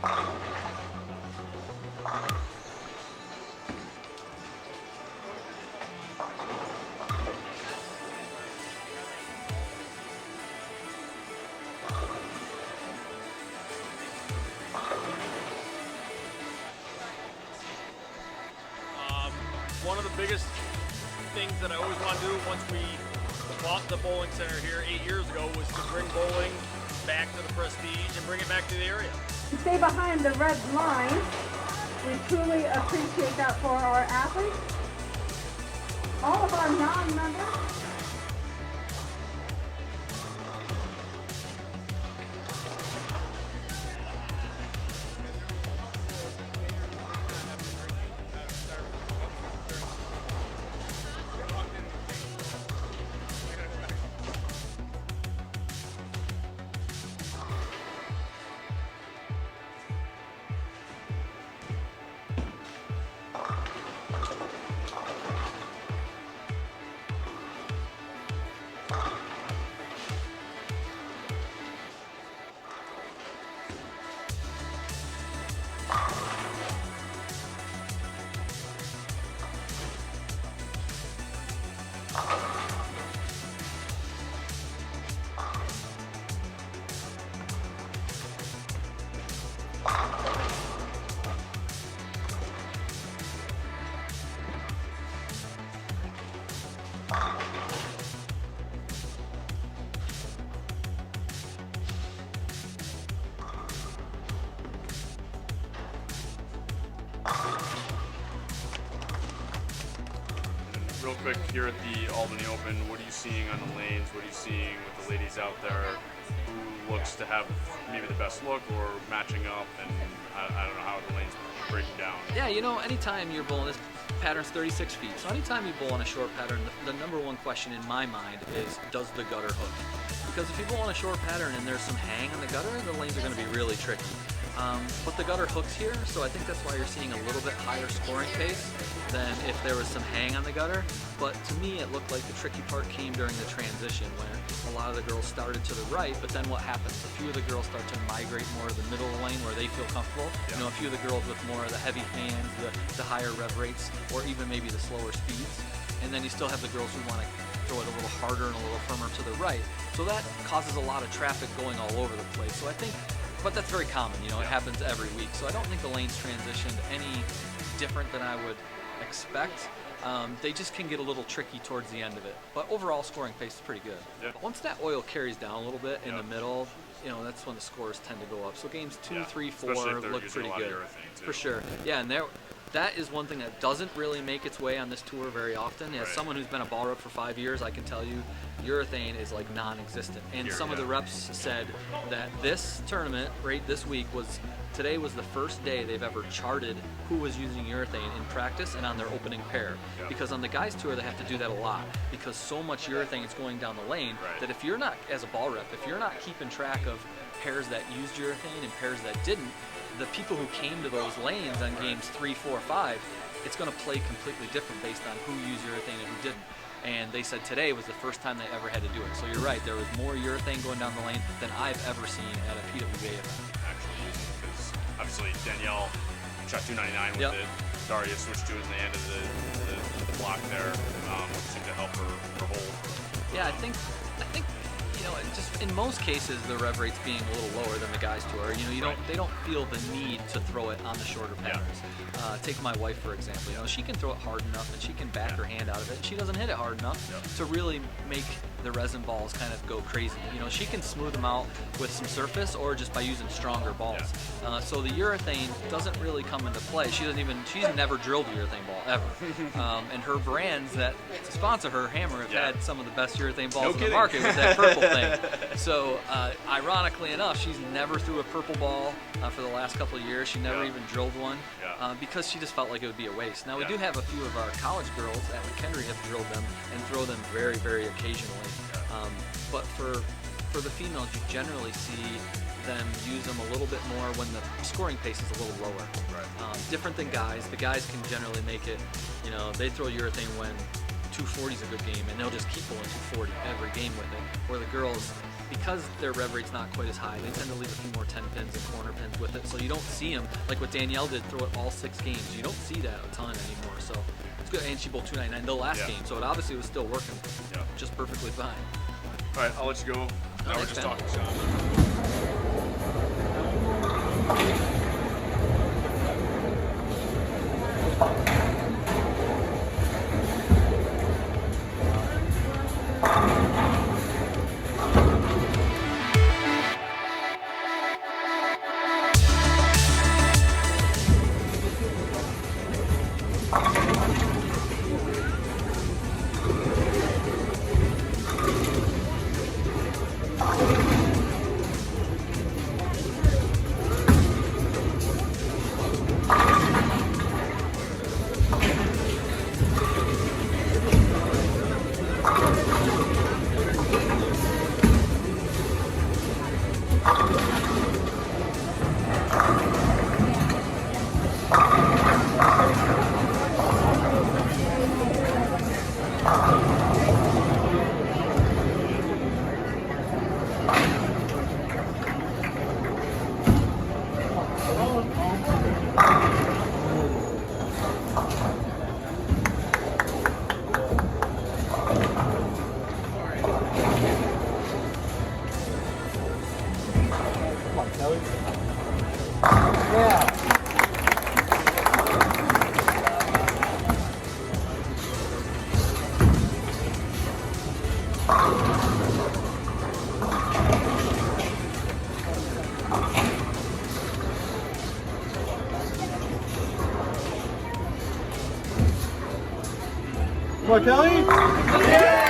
One of the biggest things that I always want to do once we bought the bowling center here 8 years ago was to bring bowling back to the Prestige and bring it back to the area. To stay behind the red line, we truly appreciate that for our athletes. All of our non-members. Real quick, here at the Albany Open, what are you seeing on the lanes? What are you seeing with the ladies out there? Who looks to have maybe the best look or matching up? And I don't know how the lanes break down. Yeah, you know, anytime you're bowling, this pattern's 36 feet. So anytime you bowl on a short pattern, the number one question in my mind is, does the gutter hook? Because if you bowl on a short pattern and there's some hang on the gutter, the lanes are going to be really tricky. But the gutter hooks here, so I think that's why you're seeing a little bit higher scoring pace than if there was some hang on the gutter. But to me, it looked like the tricky part came during the transition, where a lot of the girls started to the right, but then what happens? A few of the girls start to migrate more to the middle of the lane where they feel comfortable. Yeah. You know, a few of the girls with more of the heavy hands, the higher rev rates, or even maybe the slower speeds. And then you still have the girls who want to throw it a little harder and a little firmer to the right. So that causes a lot of traffic going all over the place. So I think, but that's very common, you know, it happens every week. So I don't think the lanes transitioned any different than I would expect. They just can get a little tricky towards the end of it. But overall scoring pace is pretty good. Yeah. Once that oil carries down a little bit in the middle, you know, that's when the scores tend to go up. So games 2, 3, 4 look pretty good. For sure. Yeah, and that is one thing that doesn't really make its way on this tour very often. As someone who's been a ball rep for 5 years, I can tell you urethane is like non-existent. And some of the reps said that this tournament, right this week, today was the first day they've ever charted who was using urethane in practice and on their opening pair. Yeah. Because on the guys tour, they have to do that a lot because so much urethane is going down the lane that if you're not, as a ball rep, if you're not keeping track of pairs that used urethane and pairs that didn't, the people who came to those lanes on games 3, 4, 5, it's going to play completely different based on who used urethane and who didn't. And they said today was the first time they ever had to do it. So you're right, there was more urethane going down the lane than I've ever seen at a PWBA event. Actually, because obviously Danielle shot 299 with it. Daria switched to it in the end of the block there, which seemed to help her hold. Yeah, I think you know, just in most cases the rev rate's being a little lower than the guys tour. You know, they don't feel the need to throw it on the shorter patterns. Take my wife for example. You know, she can throw it hard enough and she can back her hand out of it. She doesn't hit it hard enough to really make the resin balls kind of go crazy. You know, she can smooth them out with some surface or just by using stronger balls. So the urethane doesn't really come into play. She's never drilled a urethane ball ever. And her brands that sponsor her, Hammer, have had some of the best urethane balls in the market with that purple thing. So ironically enough, she's never threw a purple ball for the last couple of years. She never even drilled one because she just felt like it would be a waste. Now we do have a few of our college girls at McHenry have drilled them and throw them very, very occasionally. But for the females, you generally see them use them a little bit more when the scoring pace is a little lower. Different than guys. The guys can generally make it, you know, they throw urethane when 240 is a good game, and they'll just keep pulling 240 every game with it. Where the girls, because their rev rate's not quite as high, they tend to leave a few more 10 pins the corner pins with it, so you don't see him like what Danielle did, throw it all 6 games. You don't see that a ton anymore, so it's good. And she bowled 299 the last game, so it obviously was still working just perfectly fine. All right, I'll let you go. Now we're just talking shop. Come on, Kelly. Yeah!